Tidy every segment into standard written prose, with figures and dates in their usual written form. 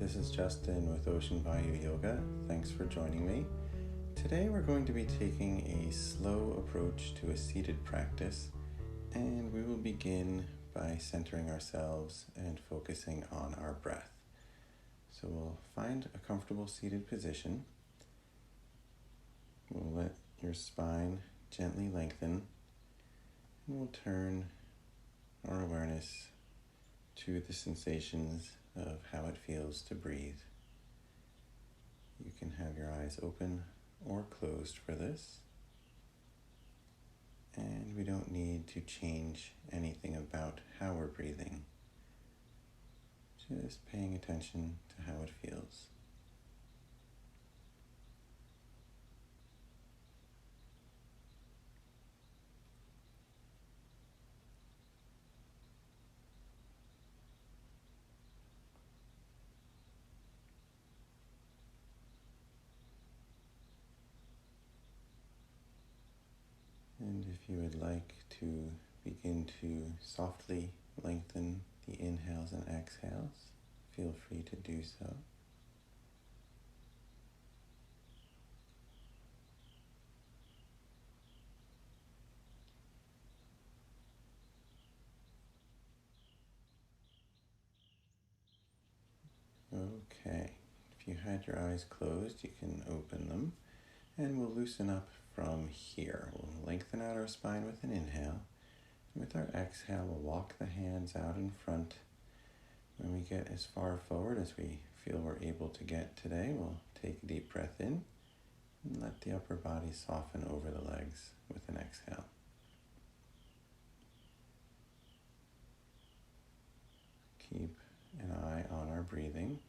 this is Justin with Ocean Bayou Yoga. Thanks for joining me. Today we're going to be taking a slow approach to a seated practice, and we will begin by centering ourselves and focusing on our breath. So we'll find a comfortable seated position. We'll let your spine gently lengthen, and we'll turn our awareness to the sensations of how it feels to breathe. You can have your eyes open or closed for this. And we don't need to change anything about how we're breathing. Just paying attention to how it feels. And if you would like to begin to softly lengthen the inhales and exhales, feel free to do so. Okay, if you had your eyes closed, you can open them, and we'll loosen up from here. We'll lengthen out our spine with an inhale. And with our exhale, we'll walk the hands out in front. When we get as far forward as we feel we're able to get today, we'll take a deep breath in and let the upper body soften over the legs with an exhale. Keep an eye on our breathing.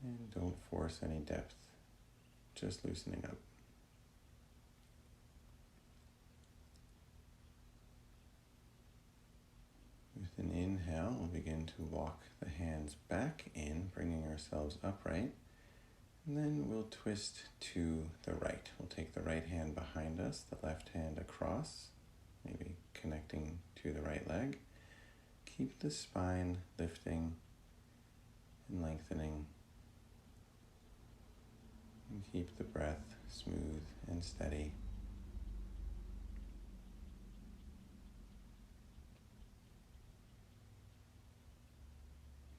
And don't force any depth, just loosening up. With an inhale, we'll begin to walk the hands back in, bringing ourselves upright. And then we'll twist to the right. We'll take the right hand behind us, the left hand across, maybe connecting to the right leg. Keep the spine lifting and lengthening. And keep the breath smooth and steady.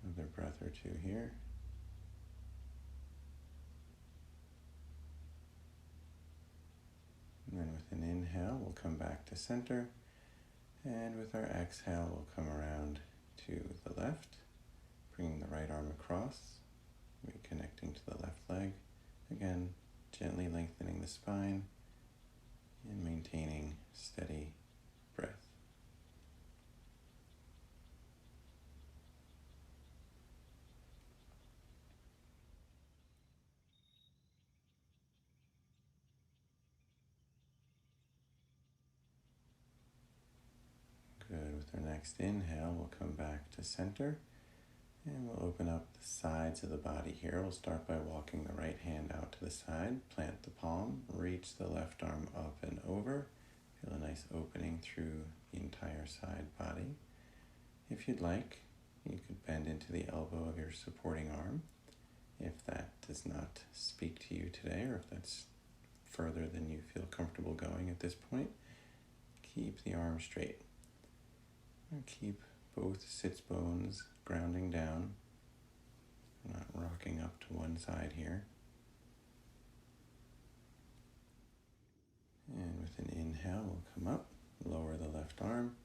Another breath or two here. And then with an inhale, we'll come back to center. And with our exhale, we'll come around to the left, bringing the right arm across, reconnecting to the left leg. Again, gently lengthening the spine and maintaining steady breath. Good. With our next inhale, we'll come back to center. And we'll open up the sides of the body here. We'll start by walking the right hand out to the side, plant the palm, reach the left arm up and over. Feel a nice opening through the entire side body. If you'd like, you could bend into the elbow of your supporting arm. If that does not speak to you today, or if that's further than you feel comfortable going at this point, keep the arm straight. And keep both sits bones grounding down, not rocking up to one side here. And with an inhale, we'll come up, lower the left arm.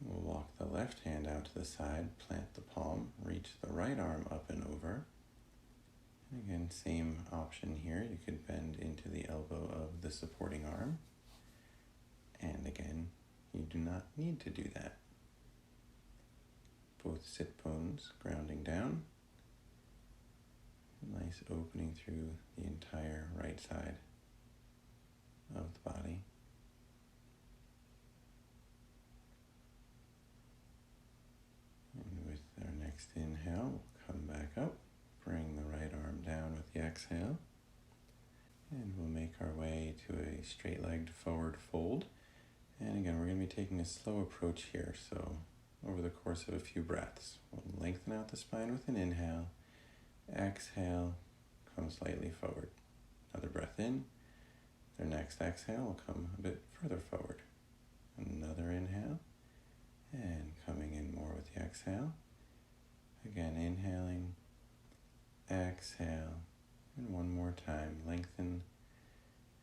We'll walk the left hand out to the side, plant the palm, reach the right arm up and over. And again, same option here. You could bend into the elbow of the supporting arm. And again, you do not need to do that. Both sit bones grounding down. A nice opening through the entire right side of the body. And with our next inhale, we'll come back up, bring the right arm down with the exhale. And we'll make our way to a straight-legged forward fold. And again, we're going to be taking a slow approach here, so over the course of a few breaths. We'll lengthen out the spine with an inhale. Exhale, come slightly forward. Another breath in. Their next exhale will come a bit further forward. Another inhale, and coming in more with the exhale. Again, inhaling, exhale, and one more time, lengthen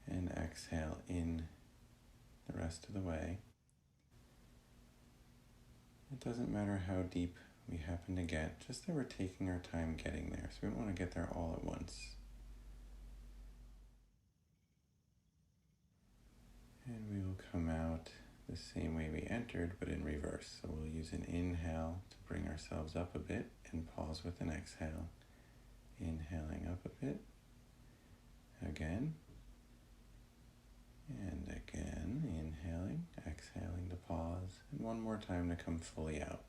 and exhale in the rest of the way. It doesn't matter how deep we happen to get, just that we're taking our time getting there, so we don't want to get there all at once. And we will come out the same way we entered, but in reverse. So we'll use an inhale to bring ourselves up a bit and pause with an exhale. Inhaling up a bit. Again. And again. Inhaling, exhaling to pause. And one more time to come fully out.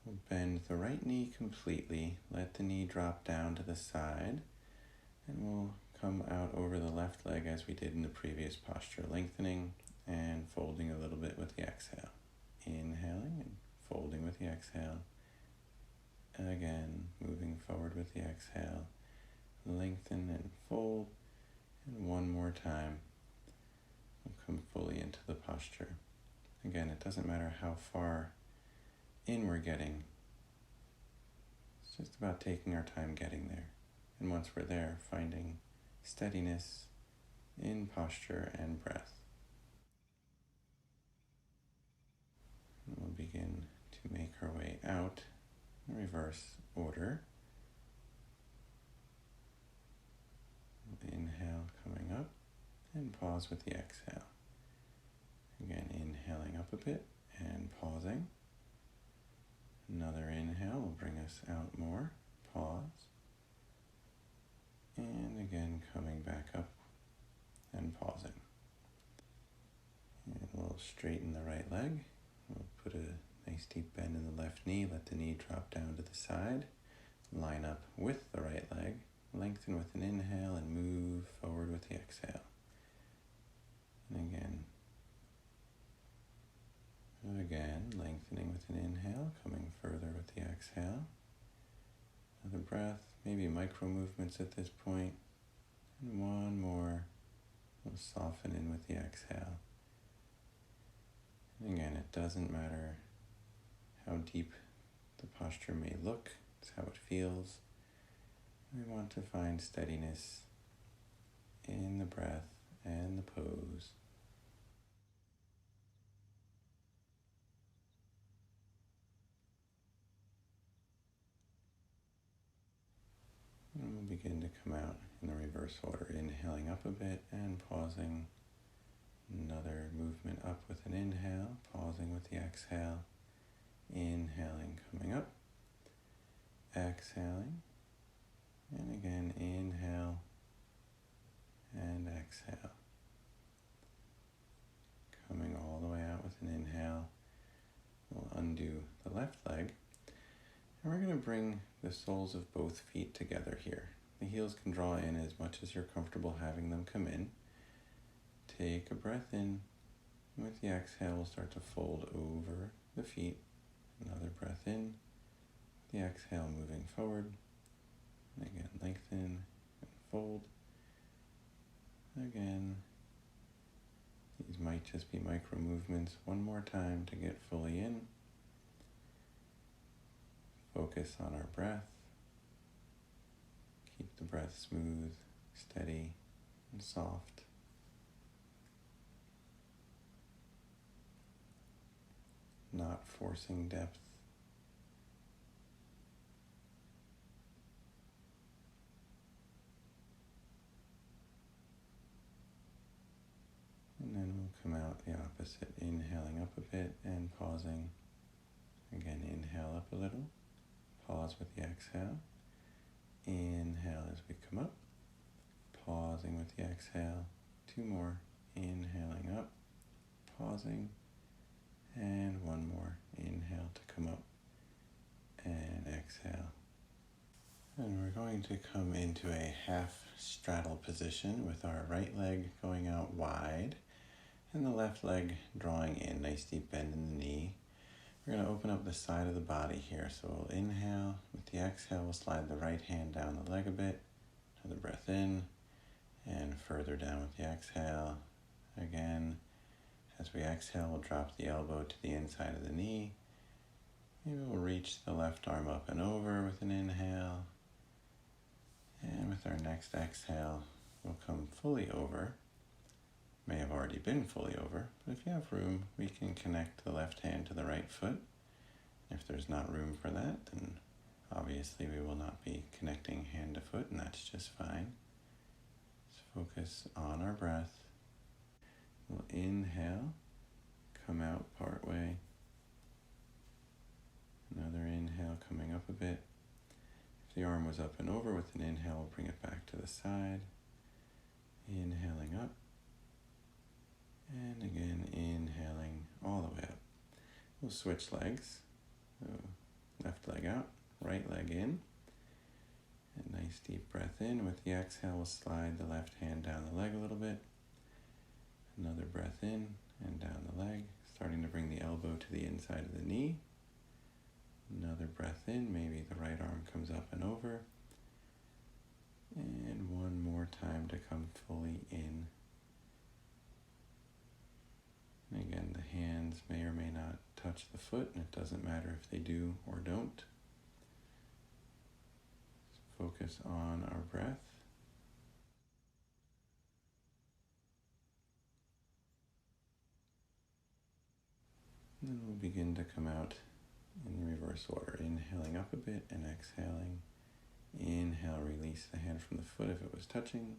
We'll bend the right knee completely. Let the knee drop down to the side. And we'll come out over the left leg as we did in the previous posture, lengthening and folding a little bit with the exhale. Inhaling and folding with the exhale. Again, moving forward with the exhale. Lengthen and fold. And one more time, we'll come fully into the posture. Again, it doesn't matter how far in we're getting. It's just about taking our time getting there. And once we're there, finding steadiness in posture and breath. And we'll begin to make our way out in reverse order. Inhale coming up and pause with the exhale. Again, inhaling up a bit and pausing. Another inhale will bring us out more. Pause. And again, coming back up and pausing. And we'll straighten the right leg. We'll put a nice deep bend in the left knee. Let the knee drop down to the side. Line up with the right leg. Lengthen with an inhale and move forward with the exhale. And again, lengthening with an inhale, coming further with the exhale. Another breath, maybe micro movements at this point. And one more. We'll soften in with the exhale. And again, it doesn't matter how deep the posture may look, it's how it feels. We want to find steadiness in the breath and the pose. And we'll begin to come out in the reverse order, inhaling up a bit and pausing. Another movement up with an inhale, pausing with the exhale. Inhaling, coming up. Exhaling. And again, inhale and exhale. Coming all the way out with an inhale. We'll undo the left leg. And we're going to bring the soles of both feet together here. The heels can draw in as much as you're comfortable having them come in. Take a breath in. With the exhale, we'll start to fold over the feet. Another breath in. The exhale, moving forward. And again, lengthen and fold. Again, these might just be micro movements. One more time to get fully in. Focus on our breath. Keep the breath smooth, steady, and soft. Not forcing depth. And then we'll come out the opposite, inhaling up a bit and pausing. Again, inhale up a little, pause with the exhale. Inhale as we come up, pausing with the exhale. Two more, inhaling up, pausing, and one more, inhale to come up, and exhale. And we're going to come into a half straddle position with our right leg going out wide and the left leg drawing in, nice deep bend in the knee. We're going to open up the side of the body here. So we'll inhale. With the exhale, we'll slide the right hand down the leg a bit. Another breath in. And further down with the exhale. Again, as we exhale, we'll drop the elbow to the inside of the knee. Maybe we'll reach the left arm up and over with an inhale. And with our next exhale, we'll come fully over. May have already been fully over, but if you have room, we can connect the left hand to the right foot. If there's not room for that, then obviously we will not be connecting hand to foot, and that's just fine. Let's focus on our breath. We'll inhale, come out part way. Another inhale, coming up a bit. If the arm was up and over with an inhale, we'll bring it back to the side. Inhaling up. And again, inhaling all the way up. We'll switch legs. So left leg out, right leg in. A nice deep breath in. With the exhale, we'll slide the left hand down the leg a little bit. Another breath in and down the leg, starting to bring the elbow to the inside of the knee. Another breath in, maybe the right arm comes up and over. And one more time to come fully in. And again, the hands may or may not touch the foot, and it doesn't matter if they do or don't. Just focus on our breath. And then we'll begin to come out in reverse order, inhaling up a bit and exhaling. Inhale, release the hand from the foot if it was touching.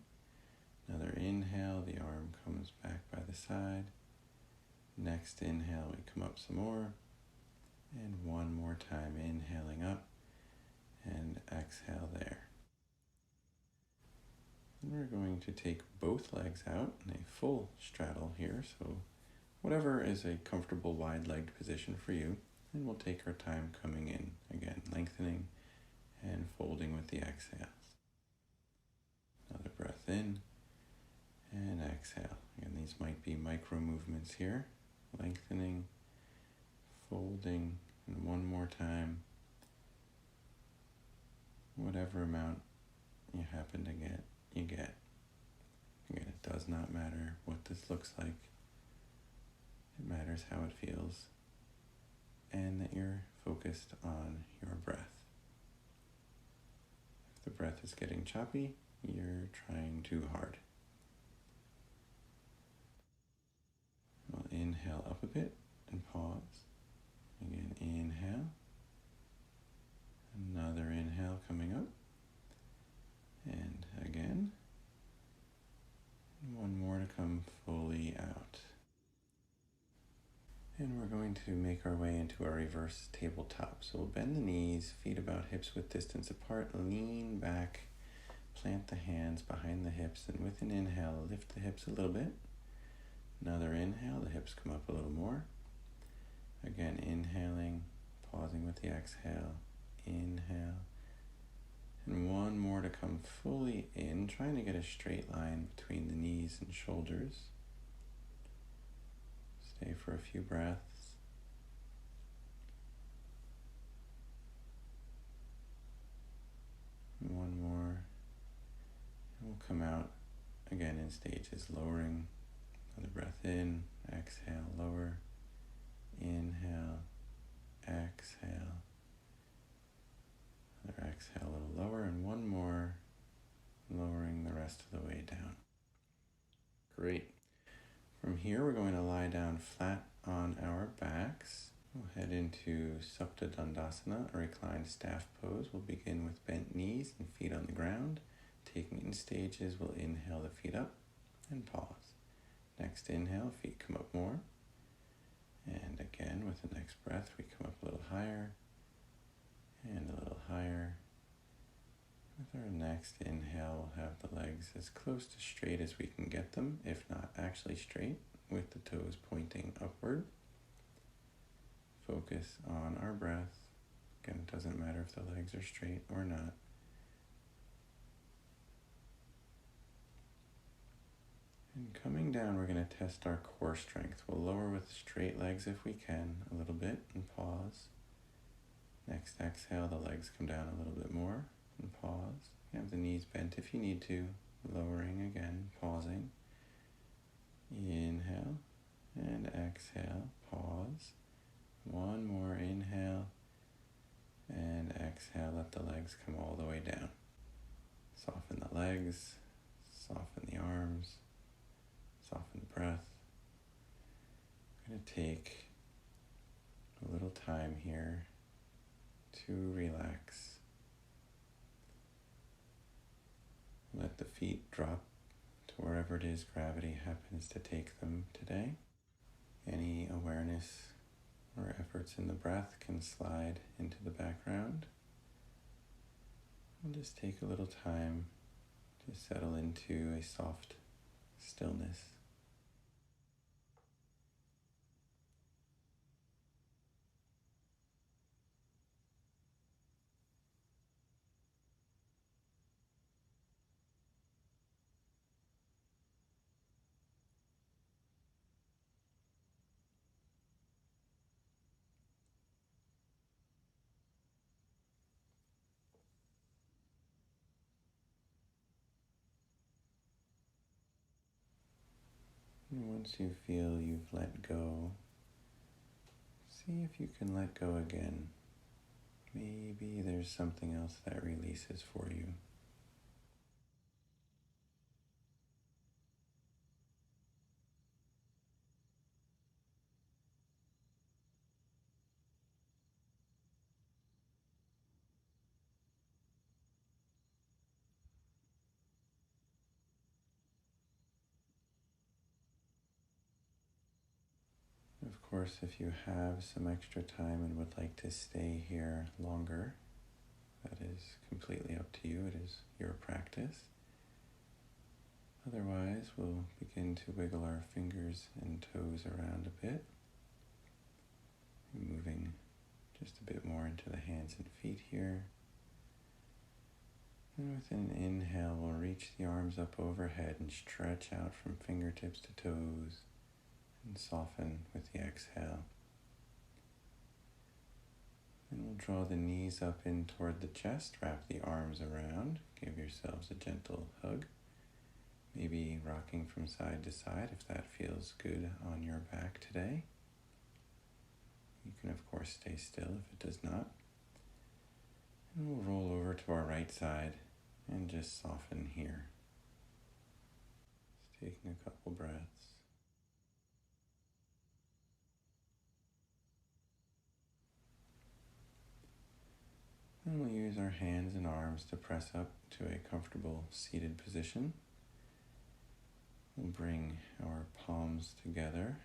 Another inhale, the arm comes back by the side. Next inhale, we come up some more. And one more time, inhaling up and exhale there. And we're going to take both legs out in a full straddle here. So whatever is a comfortable wide-legged position for you. And we'll take our time coming in. Again, lengthening and folding with the exhales. Another breath in and exhale. Again, these might be micro movements here. Lengthening, folding, and one more time. Whatever amount you happen to get, you get. Again, it does not matter what this looks like. It matters how it feels, and that you're focused on your breath. If the breath is getting choppy, you're trying too hard. We'll inhale up a bit and pause. Again, inhale. Another inhale coming up. And again. And one more to come fully out. And we're going to make our way into a reverse tabletop. So we'll bend the knees, feet about hips width distance apart, lean back, plant the hands behind the hips, and with an inhale, lift the hips a little bit. Another inhale, the hips come up a little more. Again, inhaling, pausing with the exhale, inhale. And one more to come fully in, trying to get a straight line between the knees and shoulders. Stay for a few breaths. And one more. And we'll come out again in stages, lowering. Another breath in, exhale, lower, inhale, exhale, another exhale, a little lower, and one more, lowering the rest of the way down. Great. From here, we're going to lie down flat on our backs. We'll head into Supta Dandasana, a reclined staff pose. We'll begin with bent knees and feet on the ground. Taking it in stages, we'll inhale the feet up and pause. Next inhale, feet come up more. And again, with the next breath, we come up a little higher and a little higher. With our next inhale, we'll have the legs as close to straight as we can get them, if not actually straight, with the toes pointing upward. Focus on our breath. Again, it doesn't matter if the legs are straight or not. And coming down, we're going to test our core strength. We'll lower with straight legs if we can, a little bit, and pause. Next exhale, the legs come down a little bit more and pause. You have the knees bent if you need to, lowering again, pausing. Inhale and exhale, pause. One more inhale and exhale, let the legs come all the way down. Soften the legs, soften the arms, soften the breath. I'm going to take a little time here to relax. Let the feet drop to wherever it is gravity happens to take them today. Any awareness or efforts in the breath can slide into the background. And just take a little time to settle into a soft stillness. And once you feel you've let go, see if you can let go again. Maybe there's something else that releases for you. Of course, if you have some extra time and would like to stay here longer, that is completely up to you. It is your practice. Otherwise, we'll begin to wiggle our fingers and toes around a bit, moving just a bit more into the hands and feet here. And with an inhale, we'll reach the arms up overhead and stretch out from fingertips to toes and soften with the exhale. And we'll draw the knees up in toward the chest, wrap the arms around, give yourselves a gentle hug. Maybe rocking from side to side if that feels good on your back today. You can of course stay still if it does not. And we'll roll over to our right side and just soften here. Just taking a couple breaths. And we'll use our hands and arms to press up to a comfortable seated position. We'll bring our palms together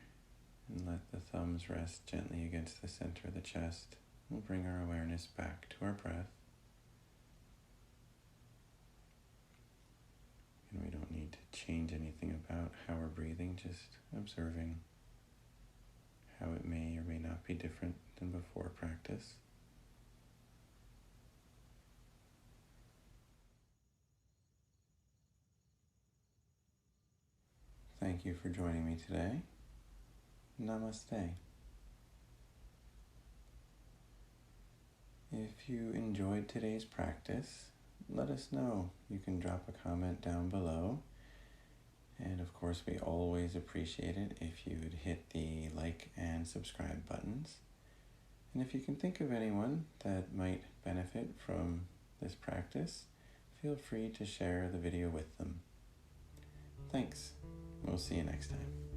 and let the thumbs rest gently against the center of the chest. We'll bring our awareness back to our breath. And we don't need to change anything about how we're breathing, just observing how it may or may not be different than before practice. Thank you for joining me today. Namaste. If you enjoyed today's practice, let us know. You can drop a comment down below. And of course, we always appreciate it if you would hit the like and subscribe buttons. And if you can think of anyone that might benefit from this practice, feel free to share the video with them. Thanks. We'll see you next time.